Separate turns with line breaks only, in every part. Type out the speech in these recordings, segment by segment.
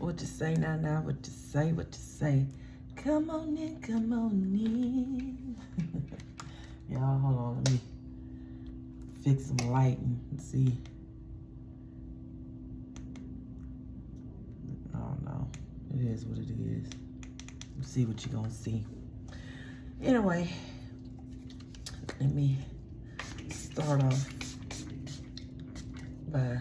What you say now, what you say. Come on in. Y'all, hold on, let me fix some lighting and see. I don't know. It is what it is. Let's see what you're gonna see. Anyway, let me start off by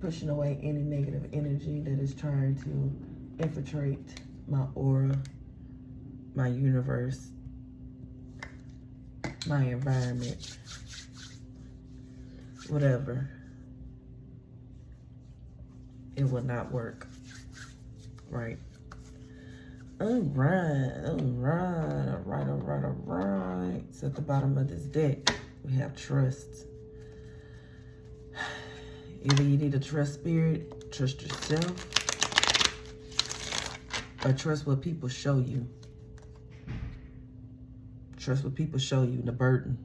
pushing away any negative energy that is trying to infiltrate my aura, my universe, my environment, whatever. It will not work. Right. All right. So at the bottom of this deck, we have trust. Either you need to trust spirit, trust yourself, or trust what people show you. Trust what people show you, the burden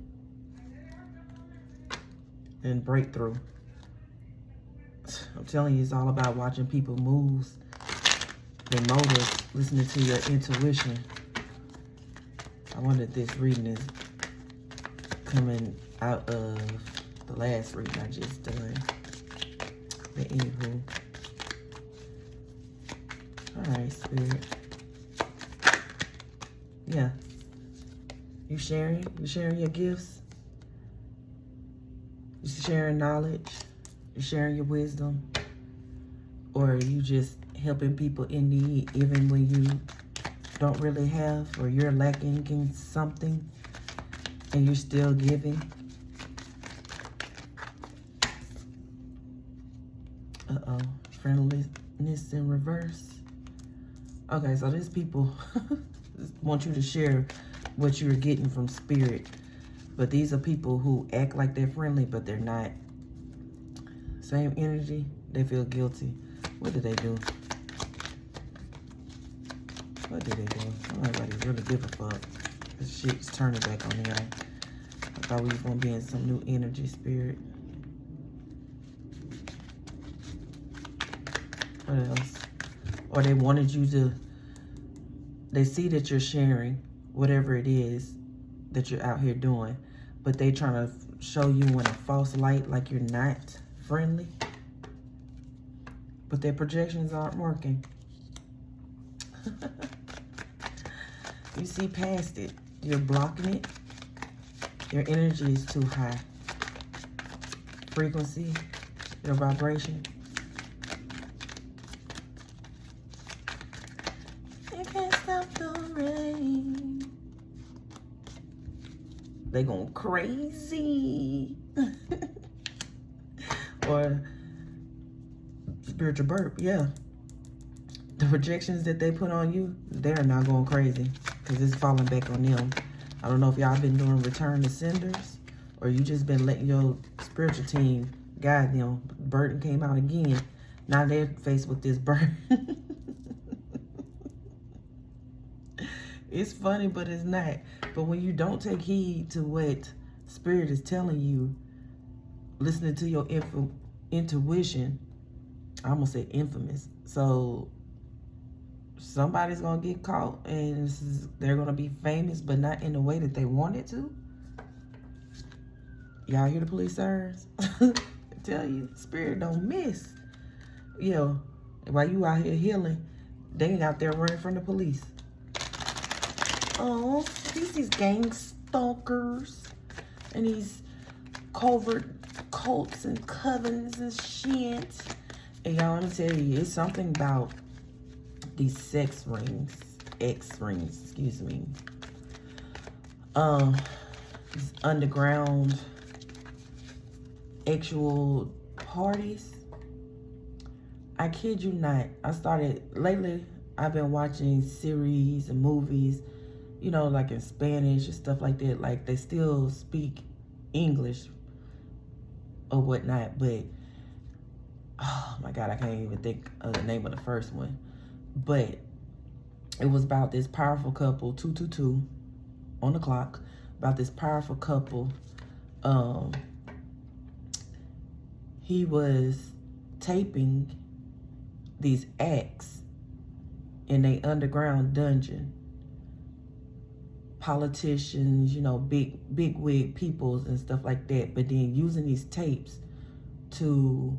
and breakthrough. I'm telling you, it's all about watching people moves, their motives, listening to your intuition. I wonder if this reading is coming out of the last reading I just done. But anywho. Alright, spirit. Yeah. You sharing? You sharing your gifts? You sharing knowledge? You sharing your wisdom? Or are you just helping people in need even when you don't really have, or you're lacking in something and you're still giving? Uh-oh. Friendliness in reverse. Okay, so these people want you to share what you're getting from spirit. But these are people who act like they're friendly, but they're not. Same energy, they feel guilty. What did they do? What did they do? Nobody really give a fuck. This shit's turning back on here. I thought we was gonna be in some new energy, spirit. What else? Or they wanted you to, they see that you're sharing whatever it is that you're out here doing, but they trying to show you in a false light like you're not friendly. But their projections aren't working. You see past it. You're blocking it. Your energy is too high. Frequency, your vibration. You can't stop the rain. They going crazy. Or spiritual burp, yeah. The projections that they put on you, they're not going crazy because it's falling back on them. I don't know if y'all been doing return to senders or you just been letting your spiritual team guide them. Burden came out again. Now they're faced with this burden. It's funny, but it's not. But when you don't take heed to what spirit is telling you, listening to your intuition, I almost said infamous. So somebody's going to get caught and they're going to be famous, but not in the way that they wanted to. Y'all hear the police sirens? I tell you, spirit don't miss. You know, while you out here healing, they ain't out there running from the police. Oh, these gang stalkers and these covert cults and covens and shit. And y'all, want to tell you, it's something about these sex rings, X rings, excuse me. These underground actual parties. I kid you not. Lately, I've been watching series and movies, you know, like in Spanish and stuff like that. Like, they still speak English or whatnot, but oh my God, I can't even think of the name of the first one. But it was about this powerful couple, 222 on the clock, about this powerful couple. He was taping these acts in a underground dungeon. Politicians, you know, big wig peoples and stuff like that, but then using these tapes to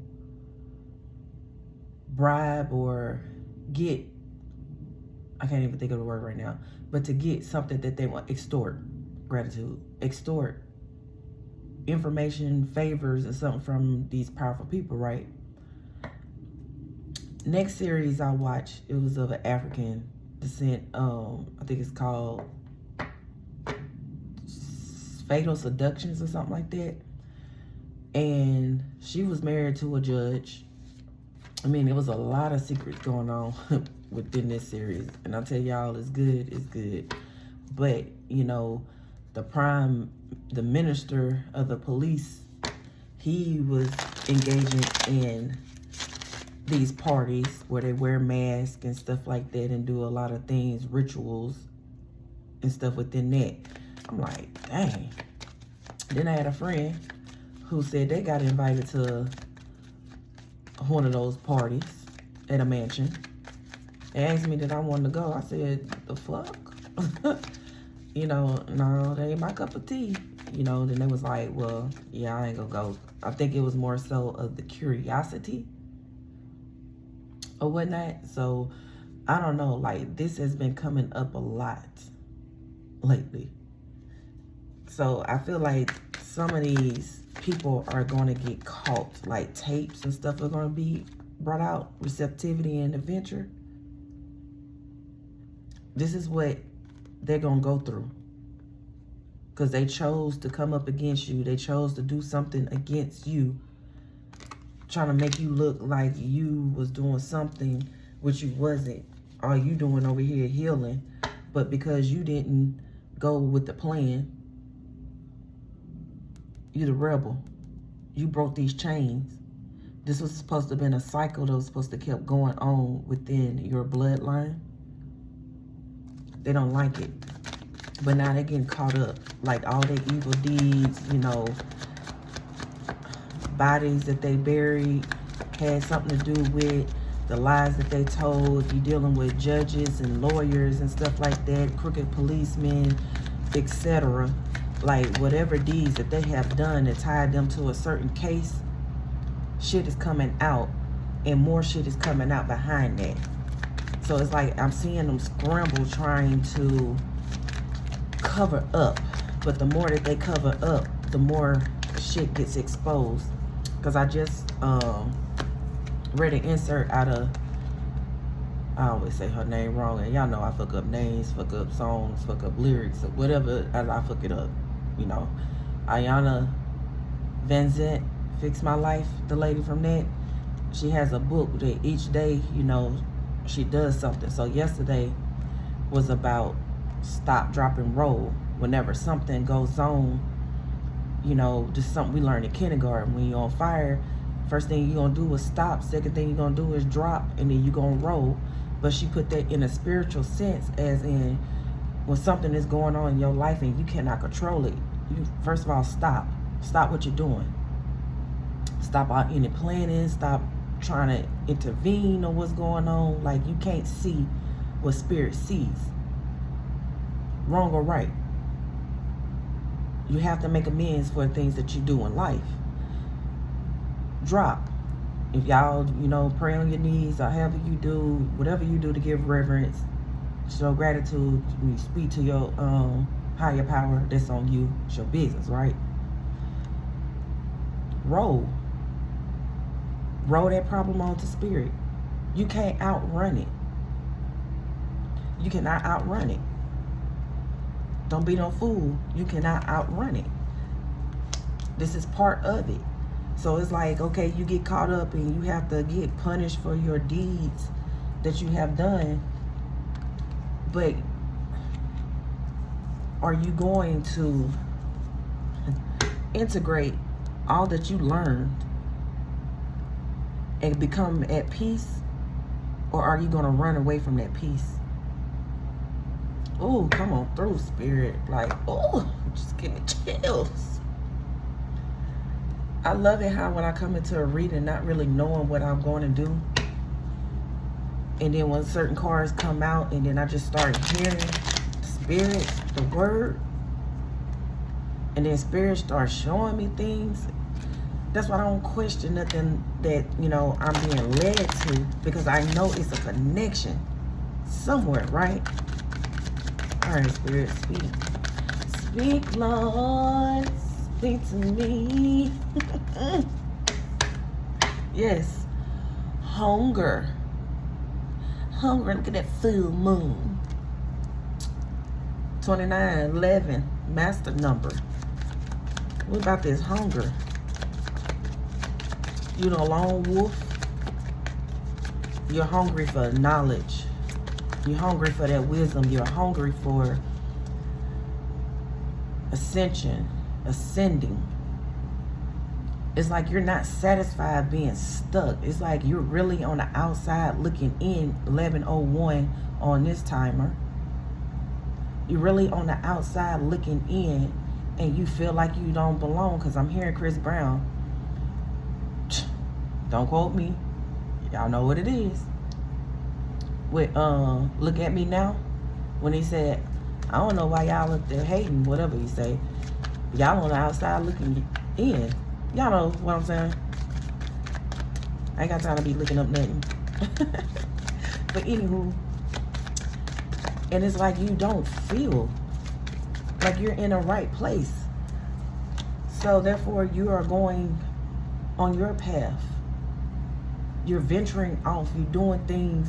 bribe or get, I can't even think of the word right now, but to get something that they want, extort, gratitude, extort information, favors, and something from these powerful people, right? Next series I watched, it was of an African descent. I think it's called Fatal Seductions or something like that. And she was married to a judge. I mean, there was a lot of secrets going on within this series. And I tell y'all, it's good, it's good. But, you know, the minister of the police, he was engaging in these parties where they wear masks and stuff like that and do a lot of things, rituals and stuff within that. I'm like, dang. Then I had a friend who said they got invited to one of those parties at a mansion. They asked me that I wanted to go. I said, the fuck? You know, no, that ain't my cup of tea. You know, then they was like, well, yeah, I ain't gonna go. I think it was more so of the curiosity or whatnot. So, I don't know, like, this has been coming up a lot lately. So, I feel like some of these people are going to get caught. Like, tapes and stuff are going to be brought out. Receptivity and adventure. This is what they're going to go through. Because they chose to come up against you. They chose to do something against you. Trying to make you look like you was doing something which you wasn't. All you doing over here healing. But because you didn't go with the plan, you the rebel. You broke these chains. This was supposed to have been a cycle that was supposed to keep going on within your bloodline. They don't like it. But now they're getting caught up. Like all their evil deeds, you know, bodies that they buried had something to do with the lies that they told. You dealing with judges and lawyers and stuff like that, crooked policemen, etc. Like whatever deeds that they have done that tied them to a certain case, shit is coming out, and more shit is coming out behind that. So it's like I'm seeing them scramble trying to cover up. But the more that they cover up, the more shit gets exposed. Because I just read an insert out of, I always say her name wrong, and y'all know I fuck up names, fuck up songs, fuck up lyrics, or whatever, I fuck it up, you know. Ayana Van Zant, Fix My Life, the lady from that, she has a book that each day, you know, she does something. So yesterday was about stop, drop, and roll. Whenever something goes on, you know, just something we learned in kindergarten. When you're on fire, first thing you're going to do is stop. Second thing you're going to do is drop, and then you're going to roll. But she put that in a spiritual sense, as in when something is going on in your life and you cannot control it, you first of all stop. Stop what you're doing. Stop out any planning. Stop trying to intervene on what's going on. Like, you can't see what spirit sees. Wrong or right. You have to make amends for things that you do in life. Drop. If y'all, you know, pray on your knees or however you do, whatever you do to give reverence, show gratitude, you speak to your higher power, that's on you. It's your business, right? Roll. Roll that problem onto spirit. You can't outrun it. You cannot outrun it. Don't be no fool. You cannot outrun it. This is part of it. So it's like, okay, you get caught up and you have to get punished for your deeds that you have done. But are you going to integrate all that you learned and become at peace? Or are you going to run away from that peace? Oh, come on through, spirit. Like, oh, just give me chills. I love it how when I come into a reading, not really knowing what I'm going to do, and then when certain cards come out, and then I just start hearing the spirit, the word, and then spirit starts showing me things. That's why I don't question nothing that, you know, I'm being led to, because I know it's a connection somewhere, right? All right, spirit, speak. Speak, Lord. Speak to me. Yes. Hunger. Hunger. Look at that full moon. 2911. Master number. What about this hunger? You know, lone wolf. You're hungry for knowledge. You're hungry for that wisdom. You're hungry for ascension, ascending. It's like you're not satisfied being stuck. It's like you're really on the outside looking in. 1101 on this timer. You're really on the outside looking in, and you feel like you don't belong, because I'm hearing Chris Brown. Don't quote me. Y'all know what it is. With Look At Me Now. When he said, I don't know why y'all up there hating, whatever he say. Y'all on the outside looking in. Y'all know what I'm saying. I ain't got time to be looking up nothing. But anywho, and it's like you don't feel like you're in the right place. So therefore you are going on your path. You're venturing off. You're doing things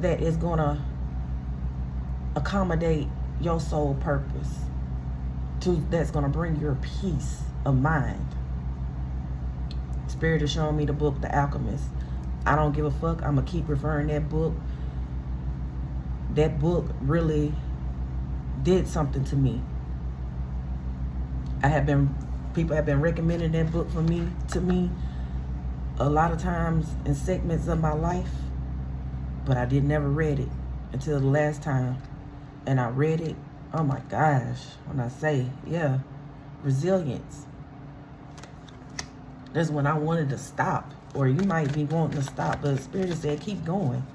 that is going to accommodate your soul purpose. That's going to bring your peace of mind. Spirit is showing me the book, The Alchemist. I don't give a fuck. I'm going to keep referring that book. That book really did something to me. People have been recommending that book to me a lot of times in segments of my life, but I never read it until the last time. And I read it, oh my gosh, when I say, yeah, resilience. That's when I wanted to stop, or you might be wanting to stop, but Spirit said, keep going.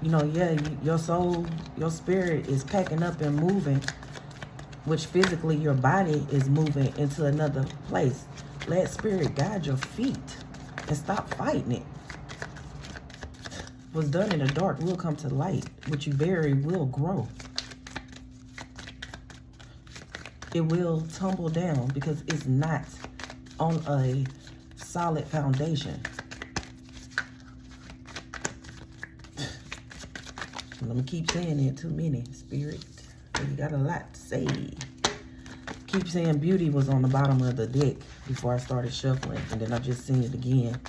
You know, yeah, your soul, your spirit is packing up and moving, which physically your body is moving into another place. Let Spirit guide your feet and stop fighting it. What's done in the dark will come to light. What you bury will grow. It will tumble down because it's not on a solid foundation. Let me keep saying it, too many, Spirit. You got a lot to say. Keep saying beauty was on the bottom of the deck before I started shuffling, and then I just seen it again.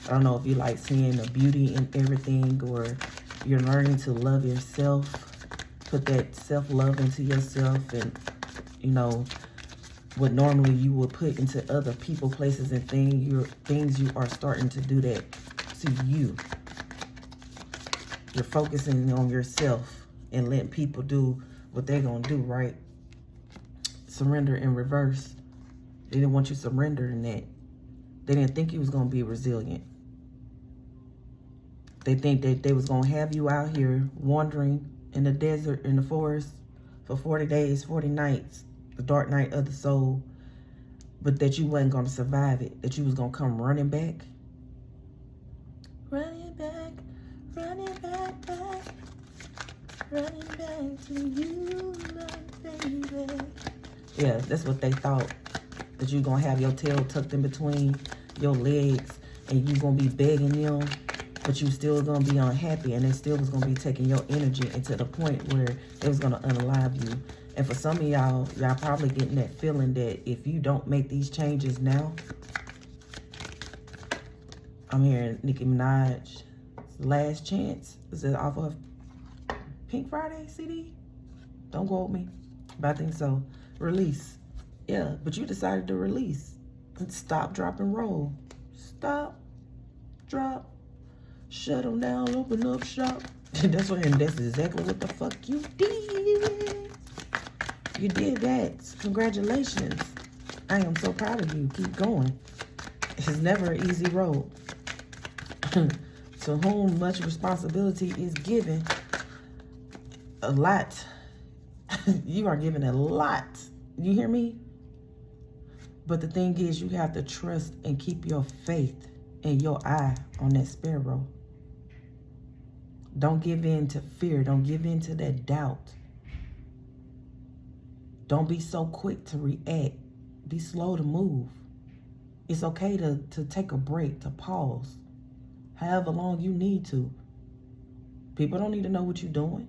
I don't know if you like seeing the beauty in everything, or you're learning to love yourself, put that self-love into yourself, and, you know, what normally you would put into other people, places, and things, you are starting to do that to you. You're focusing on yourself and letting people do what they're going to do, right? Surrender in reverse. They didn't want you surrendering that. They didn't think you was going to be resilient. They think that they was going to have you out here wandering in the desert, in the forest for 40 days, 40 nights, the dark night of the soul, but that you wasn't going to survive it, that you was going to come running back. Running back, running back, back, running back to you, my baby. Yeah, that's what they thought. That you're going to have your tail tucked in between your legs and you're going to be begging them, but you still going to be unhappy, and they still was going to be taking your energy into the point where it was going to unalive you. And for some of y'all probably getting that feeling that if you don't make these changes now, I'm hearing Nicki Minaj, Last Chance. Is it off of Pink Friday CD? Don't quote me, but I think so. Release. Yeah, but you decided to release. Stop, drop, and roll. Stop, drop, shut them down, open up shop. That's exactly what the fuck you did. You did that. Congratulations. I am so proud of you. Keep going. It's never an easy road. To whom much responsibility is given, a lot. You are given a lot. You hear me? But the thing is, you have to trust and keep your faith and your eye on that sparrow. Don't give in to fear. Don't give in to that doubt. Don't be so quick to react. Be slow to move. It's okay to take a break, to pause. However long you need to. People don't need to know what you're doing.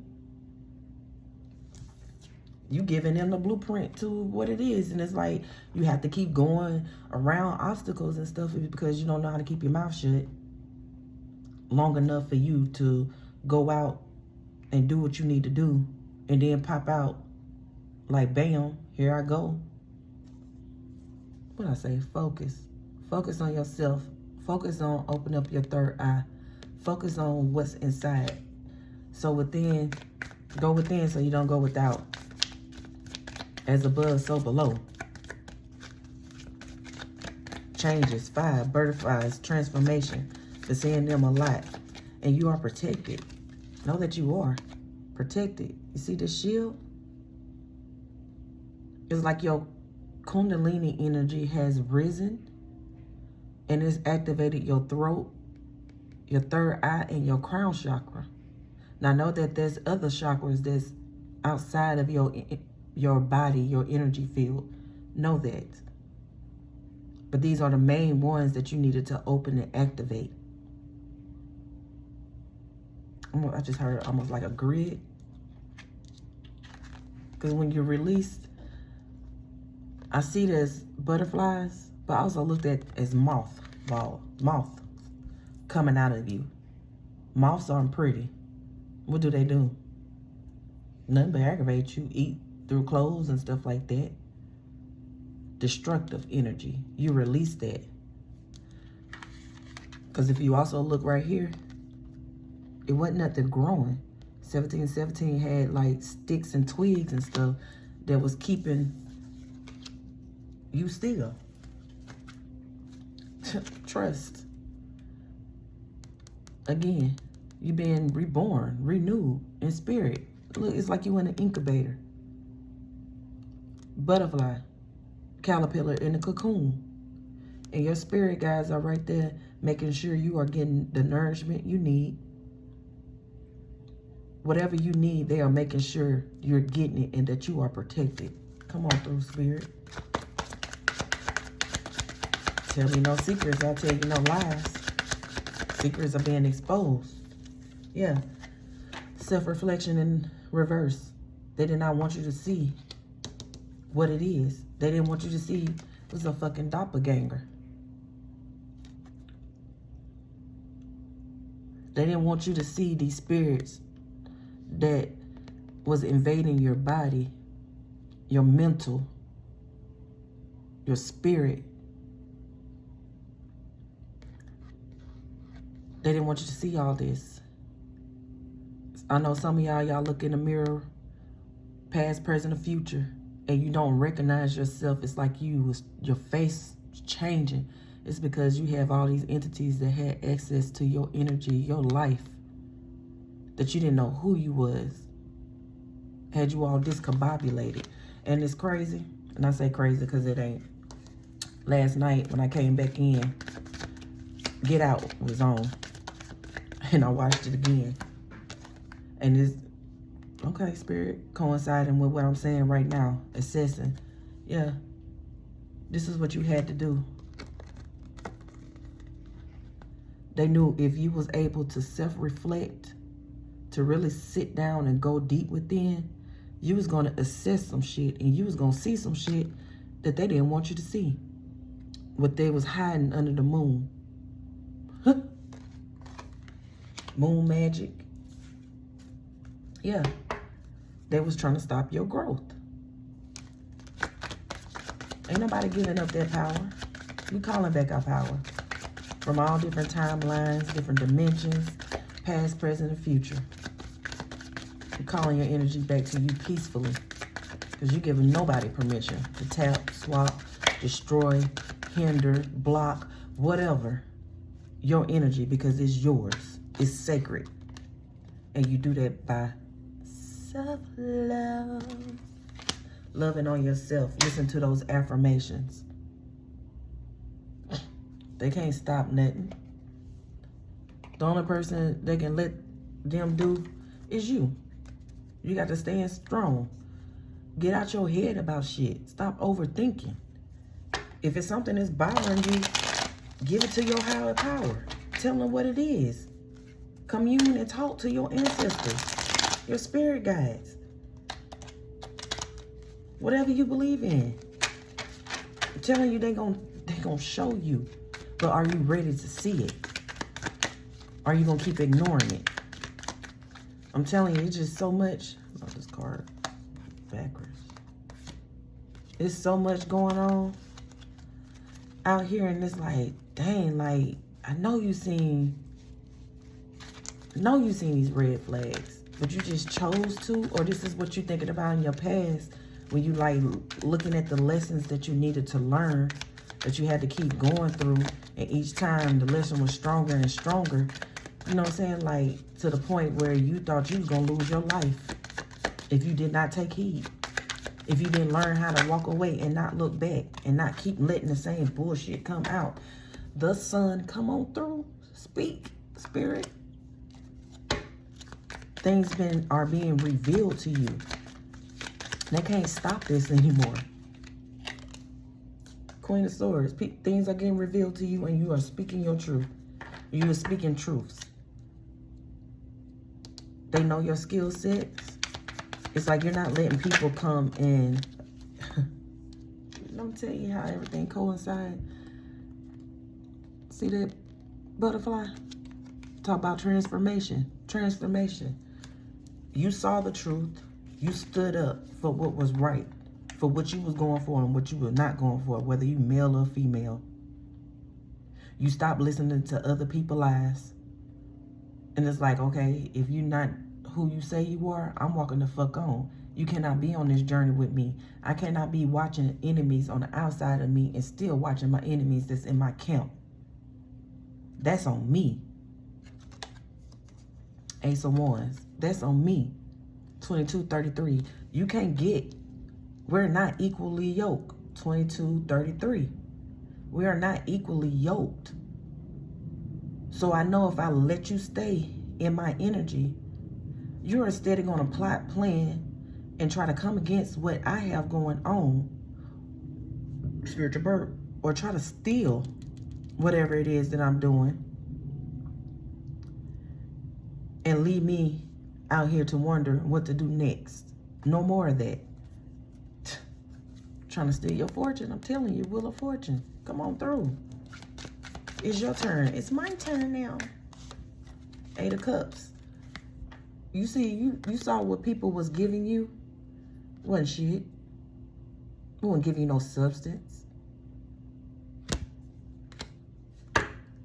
You giving them the blueprint to what it is. And it's like you have to keep going around obstacles and stuff because you don't know how to keep your mouth shut long enough for you to go out and do what you need to do and then pop out like, bam, here I go. What I say? Focus. Focus on yourself. Focus on open up your third eye. Focus on what's inside. So within, go within so you don't go without. As above, so below. Changes, fire, butterflies, transformation. For seeing them a lot. And you are protected. Know that you are protected. You see this shield? It's like your Kundalini energy has risen and it's activated your throat, your third eye, and your crown chakra. Now know that there's other chakras that's outside of your body, your energy field. Know that. But these are the main ones that you needed to open and activate. I just heard almost like a grid. Because when you're released, I see it as butterflies, but I also looked at as moth coming out of you. Moths aren't pretty. What do? Nothing but aggravate you, eat through clothes and stuff like that. Destructive energy. You release that. Because if you also look right here, it wasn't nothing growing. 1717 had like sticks and twigs and stuff that was keeping you still. Trust. Again, you being reborn, renewed in spirit. Look, it's like you in an incubator. Butterfly, caterpillar in a cocoon. And your spirit guides are right there making sure you are getting the nourishment you need. Whatever you need, they are making sure you're getting it and that you are protected. Come on through, spirit. Tell me no secrets, I'll tell you no lies. Secrets are being exposed. Yeah. Self-reflection in reverse. They did not want you to see what it is. They didn't want you to see it was a fucking doppelganger. They didn't want you to see these spirits that was invading your body, your mental, your spirit. They didn't want you to see all this. I know some of y'all look in the mirror, past, present, or future, and you don't recognize yourself. It's like your face is changing. It's because you have all these entities that had access to your energy, your life, that you didn't know who you was. Had you all discombobulated. And it's crazy. And I say crazy because it ain't. Last night when I came back in, Get Out was on. And I watched it again. And it's, okay, spirit, coinciding with what I'm saying right now. Assessing. Yeah. This is what you had to do. They knew if you was able to self-reflect, to really sit down and go deep within, you was going to assess some shit and you was going to see some shit that they didn't want you to see. What they was hiding under the moon. Moon magic. Yeah. They was trying to stop your growth. Ain't nobody giving up that power. We calling back our power. From all different timelines, different dimensions, past, present, and future. You're calling your energy back to you peacefully. Because you're giving nobody permission to tap, swap, destroy, hinder, block, whatever, your energy, because it's yours. It's sacred. And you do that by self-love. Loving on yourself. Listen to those affirmations. They can't stop nothing. The only person they can let them do is you. You got to stand strong. Get out your head about shit. Stop overthinking. If it's something that's bothering you, give it to your higher power. Tell them what it is. Commune and talk to your ancestors, your spirit guides. Whatever you believe in. I'm telling you, they gonna show you. But are you ready to see it? Are you gonna keep ignoring it? I'm telling you, it's just so much. Oh, this card backwards. It's so much going on out here, and it's like, dang, like, I know you seen these red flags, but you just chose to, or this is what you're thinking about in your past when you like looking at the lessons that you needed to learn, that you had to keep going through, and each time the lesson was stronger and stronger. You know what I'm saying? Like, to the point where you thought you was gonna lose your life if you did not take heed. If you didn't learn how to walk away and not look back and not keep letting the same bullshit come out. The sun, come on through. Speak, spirit. Things are being revealed to you. They can't stop this anymore. Queen of Swords. Things are getting revealed to you and you are speaking your truth. You are speaking truths. They know your skill sets. It's like you're not letting people come and I'm telling you how everything coincides. See that butterfly? Talk about transformation. Transformation. You saw the truth. You stood up for what was right, for what you was going for and what you were not going for, whether you male or female. You stopped listening to other people's lies. And it's like, okay, if you're not who you say you are, I'm walking the fuck on. You cannot be on this journey with me. I cannot be watching enemies on the outside of me and still watching my enemies that's in my camp. That's on me. Ace of Wands. That's on me. 2233. You can't get. We're not equally yoked. 2233. We are not equally yoked. So I know if I let you stay in my energy, you're instead going to plot, plan, and try to come against what I have going on, spiritual birth, or try to steal whatever it is that I'm doing and leave me out here to wonder what to do next. No more of that. Trying to steal your fortune. I'm telling you, Wheel of Fortune. Come on through. It's your turn. It's my turn now. 8 of Cups. You see, you saw what people was giving you. Wasn't shit. It wasn't giving you no substance.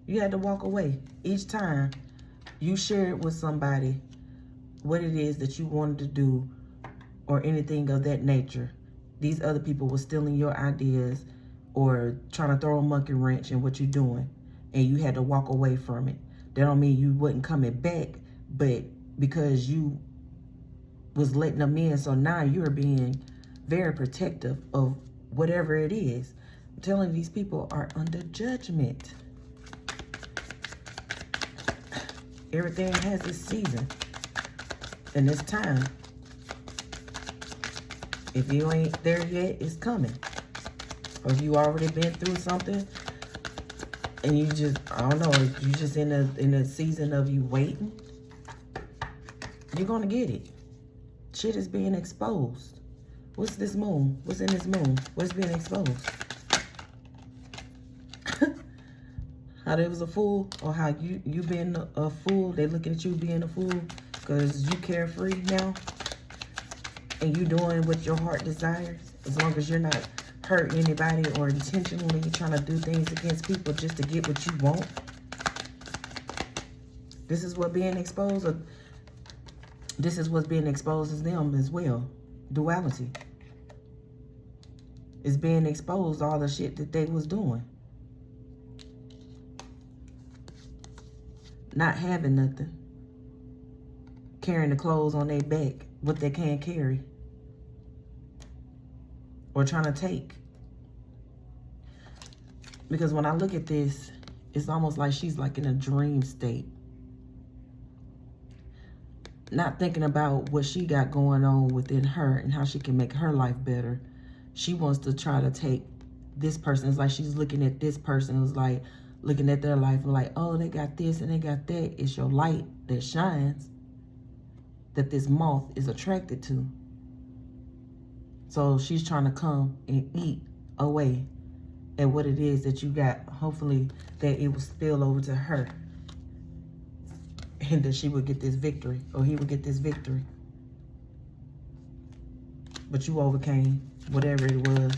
You had to walk away. Each time you shared with somebody what it is that you wanted to do or anything of that nature, these other people were stealing your ideas or trying to throw a monkey wrench in what you're doing, and you had to walk away from it. That don't mean you wasn't coming back, but because you was letting them in, so now you're being very protective of whatever it is. I'm telling you, these people are under judgment. Everything has its season and its time. If you ain't there yet, it's coming. Or if you already been through something and you just, I don't know, you just in a season of you waiting, you're gonna get it. Shit is being exposed. What's this moon? What's in this moon? What's being exposed? How there was a fool, or how you being a fool, they looking at you being a fool because you carefree now and you doing what your heart desires, as long as you're not hurting anybody or intentionally trying to do things against people just to get what you want. This is what being exposed, or this is what's being exposed as them as well. Duality. It's being exposed, all the shit that they was doing. not having nothing, carrying the clothes on their back, what they can't carry, or trying to take. Because when I look at this, it's almost like she's like in a dream state. Not thinking about what she got going on within her and how she can make her life better. She wants to try to take this person. It's like she's looking at this person. It's like looking at their life and like, oh, they got this and they got that. It's your light that shines that this moth is attracted to. So she's trying to come and eat away at what it is that you got. Hopefully that it will spill over to her and that she would get this victory, or he would get this victory. But you overcame whatever it was.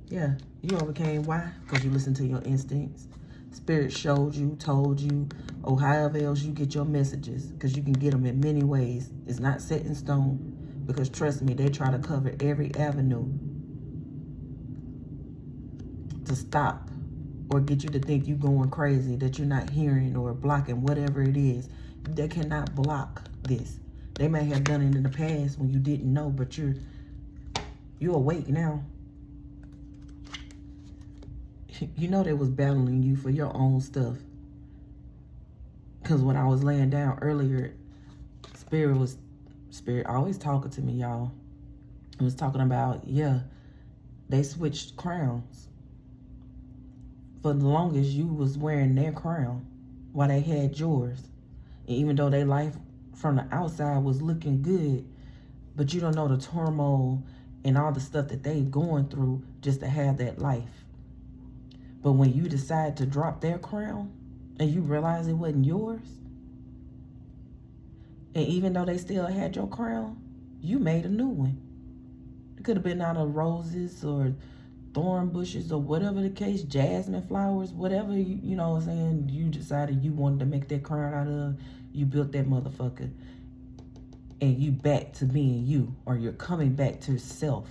Yeah, you overcame. Why? Because you listened to your instincts. Spirit showed you, told you, or however else you get your messages, because you can get them in many ways. It's not set in stone, because trust me, they try to cover every avenue to stop or get you to think you going crazy, that you're not hearing or blocking whatever it is. They cannot block this. They may have done it in the past when you didn't know, but you're awake now. You know they was battling you for your own stuff. Because when I was laying down earlier, Spirit always talking to me, y'all. It was talking about, yeah, they switched crowns. For the longest, you was wearing their crown while they had yours. And even though their life from the outside was looking good, but you don't know the turmoil and all the stuff that they going through just to have that life. But when you decide to drop their crown and you realize it wasn't yours, and even though they still had your crown, you made a new one. It could have been out of roses or thorn bushes or whatever the case, jasmine flowers, whatever, you know what I'm saying, you decided you wanted to make that crown out of. You built that motherfucker. And you back to being you, or you're coming back to self.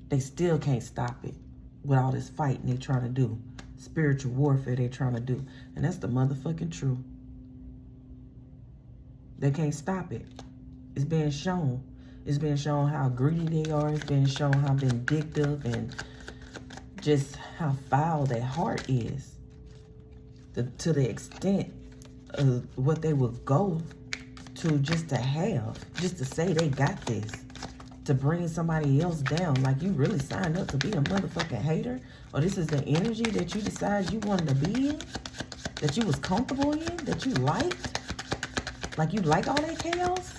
They still can't stop it with all this fighting they trying to do. Spiritual warfare they trying to do. And that's the motherfucking truth. They can't stop it. It's being shown. It's being shown how greedy they are. It's being shown how vindictive and just how foul their heart is. To the extent of what they would go to just to have. Just to say they got this. To bring somebody else down. Like you really signed up to be a motherfucking hater? Or this is the energy that you decided you wanted to be in? That you was comfortable in? That you liked? Like you like all that chaos?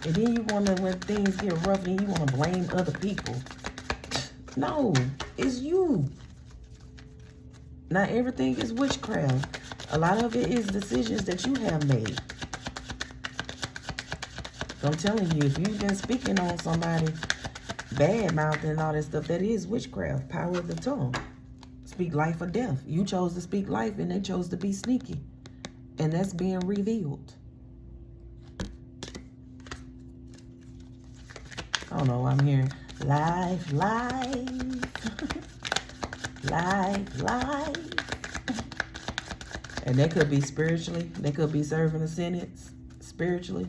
And then you want to, when things get rough, and you want to blame other people. No, it's you. Not everything is witchcraft. A lot of it is decisions that you have made. So I'm telling you, if you've been speaking on somebody, bad mouthing and all that stuff, that is witchcraft, power of the tongue. Speak life or death. You chose to speak life and they chose to be sneaky. And that's being revealed. I don't know, I'm hearing life, life, life, life. And they could be spiritually. They could be serving a sentence spiritually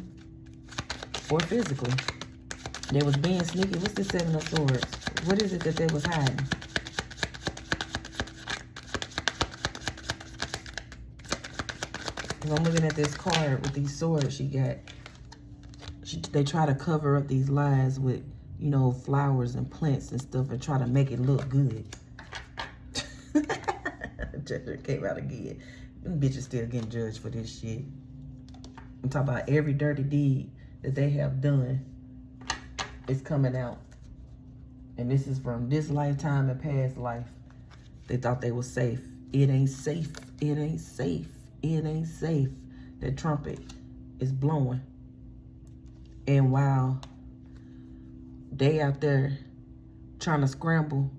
or physically. They was being sneaky. What's the Seven of Swords? What is it that they was hiding? Because I'm looking at this card with these swords she got. They try to cover up these lies with, you know, flowers and plants and stuff and try to make it look good. Judge came out again. Them bitches still getting judged for this shit. I'm talking about every dirty deed that they have done is coming out. And this is from this lifetime and past life. They thought they were safe. It ain't safe. It ain't safe. It ain't safe. That trumpet is blowing. And while they out there trying to scramble,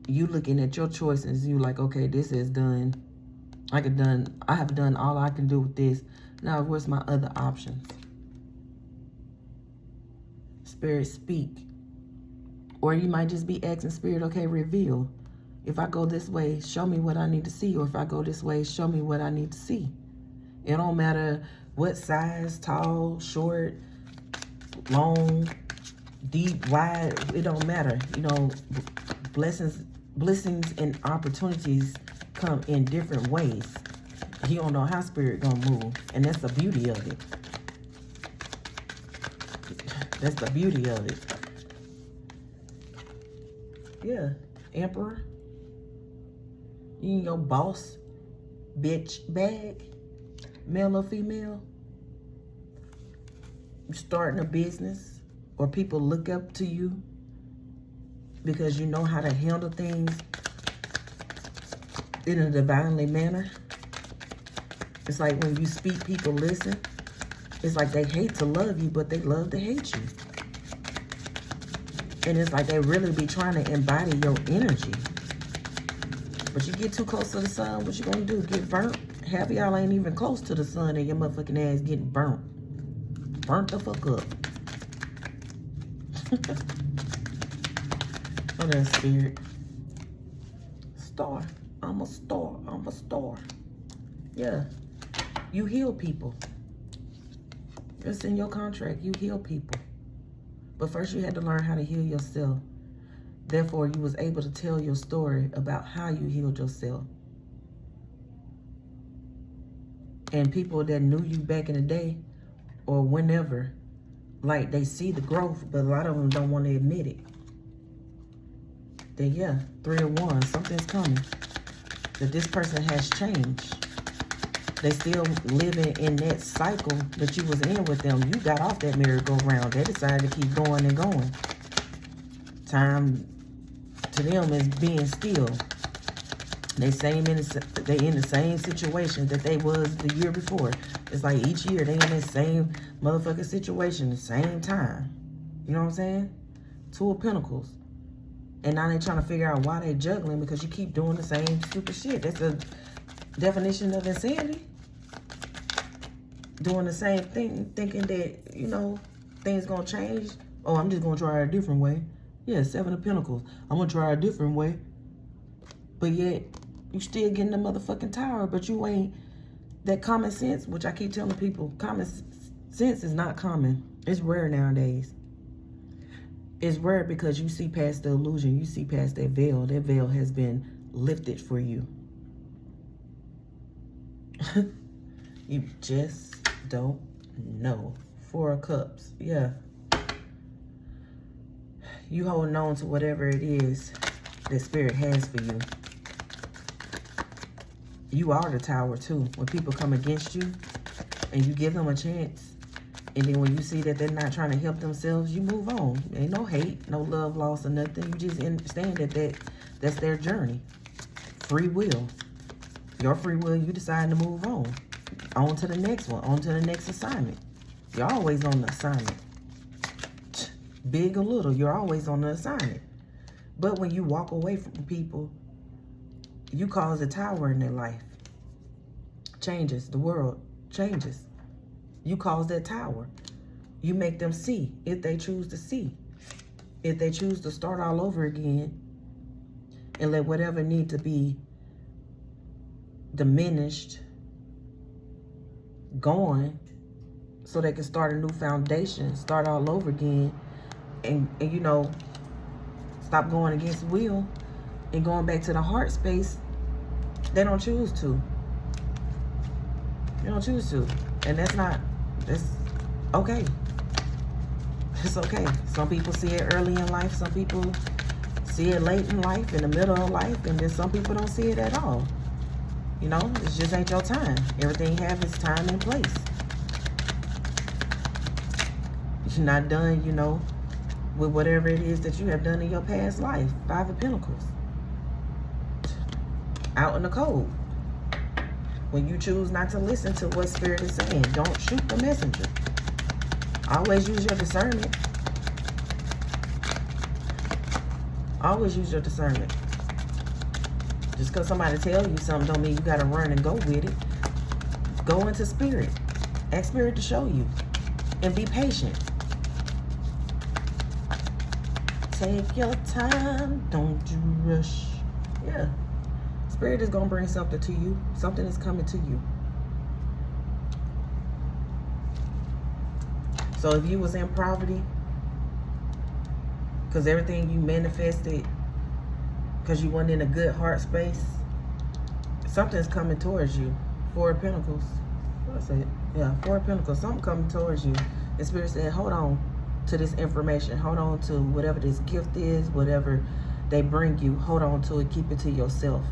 you looking at your choices, you like, okay, this is done. I have done all I can do with this. Now, where's my other options? Spirit, speak. Or you might just be asking Spirit, okay, reveal. If I go this way, show me what I need to see. Or if I go this way, show me what I need to see. It don't matter what size, tall, short, long, deep, wide. It don't matter. You know, blessings and opportunities come in different ways. You don't know how spirit gonna move. And that's the beauty of it. That's the beauty of it. Yeah. Emperor. You in your boss bitch bag. Male or female. You're starting a business. Or people look up to you because you know how to handle things in a divinely manner. It's like when you speak, people listen. It's like they hate to love you, but they love to hate you. And it's like they really be trying to embody your energy. But you get too close to the sun, what you gonna do? Get burnt? Half of y'all ain't even close to the sun and your motherfucking ass getting burnt. Burnt the fuck up. Oh, that spirit. Star. I'm a star. I'm a star. Yeah. You heal people. It's in your contract. You heal people. But first you had to learn how to heal yourself. Therefore, you was able to tell your story about how you healed yourself. And people that knew you back in the day or whenever, like they see the growth, but a lot of them don't want to admit it. Then yeah, 3 of Wands, something's coming. That this person has changed. They still living in that cycle that you was in with them. You got off that merry-go-round. They decided to keep going and going. Time to them is being still. They in the same situation that they was the year before. It's like each year they in the same motherfucking situation, the same time. You know what I'm saying? 2 of Pentacles. And now they trying to figure out why they juggling because you keep doing the same stupid shit. That's the definition of insanity. Doing the same thing, thinking that, you know, things gonna change. Oh, I'm just gonna try a different way. Yeah, 7 of Pentacles. I'm gonna try a different way. But yet, you still getting the motherfucking tower, but you ain't that common sense, which I keep telling people, common sense is not common. It's rare nowadays. It's rare because you see past the illusion. You see past that veil. That veil has been lifted for you. You just don't know. 4 of Cups. Yeah. You holding on to whatever it is that spirit has for you. You are the tower too. When people come against you and you give them a chance, and then when you see that they're not trying to help themselves, you move on. Ain't no hate, no love lost or nothing. You just understand that that's their journey. Free will. Your free will, you decide to move on. On to the next one. On to the next assignment. You're always on the assignment. Big or little, you're always on the assignment. But when you walk away from people, you cause a tower in their life. Changes. The world changes. You cause that tower. You make them see if they choose to see. If they choose to start all over again and let whatever need to be diminished going so they can start a new foundation, start all over again, and you know, stop going against will and going back to the heart space. They don't choose to. They don't choose to. And that's okay. It's okay. Some people see it early in life. Some people see it late in life, in the middle of life, and then some people don't see it at all. You know, it just ain't your time. Everything you have is time and place. You're not done, you know, with whatever it is that you have done in your past life. 5 of Pentacles. Out in the cold. When you choose not to listen to what spirit is saying, don't shoot the messenger. Always use your discernment. Always use your discernment. Just because somebody tells you something don't mean you got to run and go with it. Go into spirit. Ask spirit to show you. And be patient. Take your time. Don't you rush. Yeah. Spirit is going to bring something to you. Something is coming to you. So if you was in poverty, because everything you manifested, because you weren't in a good heart space, something's coming towards you. Four of Pentacles. What I say? Yeah, Four of Pentacles. Something coming towards you. And Spirit said, hold on to this information. Hold on to whatever this gift is, whatever they bring you. Hold on to it. Keep it to yourself.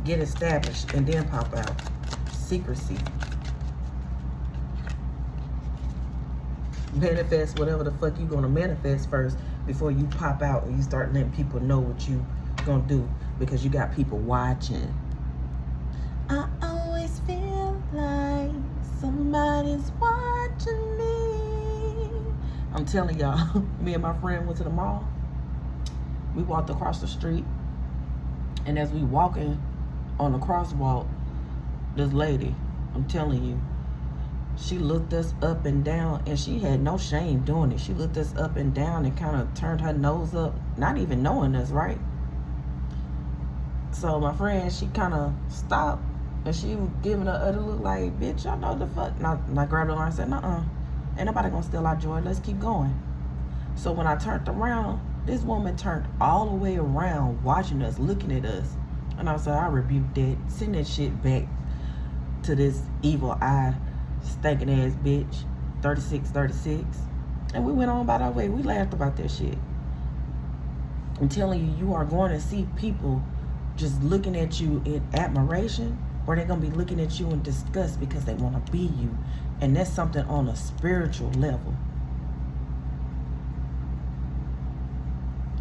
Get established and then pop out. Secrecy. Manifest whatever the fuck you gonna manifest first before you pop out and you start letting people know what you gonna do, because you got people watching. I always feel like somebody's watching me. I'm telling y'all, me and my friend went to the mall. We walked across the street, and as we walking on the crosswalk, this lady, I'm telling you, she looked us up and down, and she had no shame doing it. She looked us up and down and kind of turned her nose up, not even knowing us, right? So my friend, she kind of stopped, and she was giving her other look like, bitch, I know the fuck. And I grabbed her and I said, nuh-uh, ain't nobody gonna steal our joy. Let's keep going. So when I turned around, this woman turned all the way around, watching us, looking at us. And I said, I rebuke that. Send that shit back to this evil eye, stinking ass bitch, 3636. And we went on about our way. We laughed about that shit. I'm telling you, you are going to see people just looking at you in admiration, or they're going to be looking at you in disgust because they want to be you. And that's something on a spiritual level.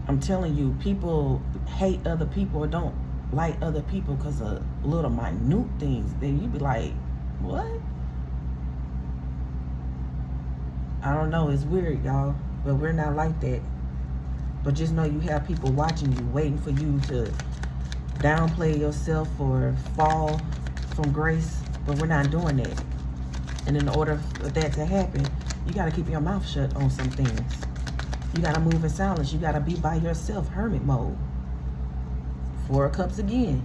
I'm telling you, people hate other people or don't like other people because of little minute things. Then you be like, what? I don't know, it's weird, y'all, but we're not like that. But just know you have people watching you, waiting for you to downplay yourself or fall from grace, but we're not doing that. And in order for that to happen, you got to keep your mouth shut on some things. You got to move in silence. You got to be by yourself, hermit mode. Four of Cups again.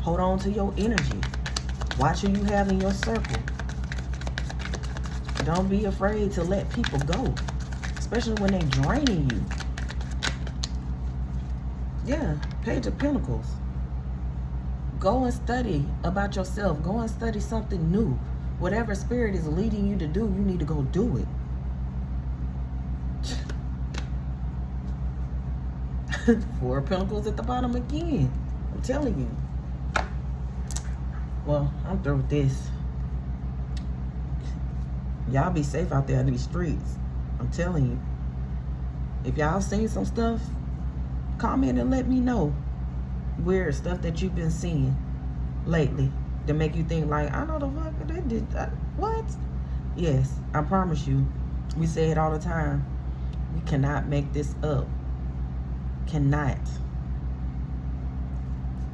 Hold on to your energy. Watch who you have in your circle. Don't be afraid to let people go, especially when they're draining you. Yeah, Page of Pentacles. Go and study about yourself. Go and study something new. Whatever spirit is leading you to do, you need to go do it. Four of Pentacles at the bottom again. I'm telling you. Well, I'm through with this. Y'all be safe out there in these streets. I'm telling you. If y'all seen some stuff, comment and let me know. Weird stuff that you've been seeing lately to make you think like, I know the fuck they did that. What? Yes, I promise you. We say it all the time. We cannot make this up. Cannot.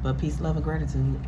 But peace, love, and gratitude.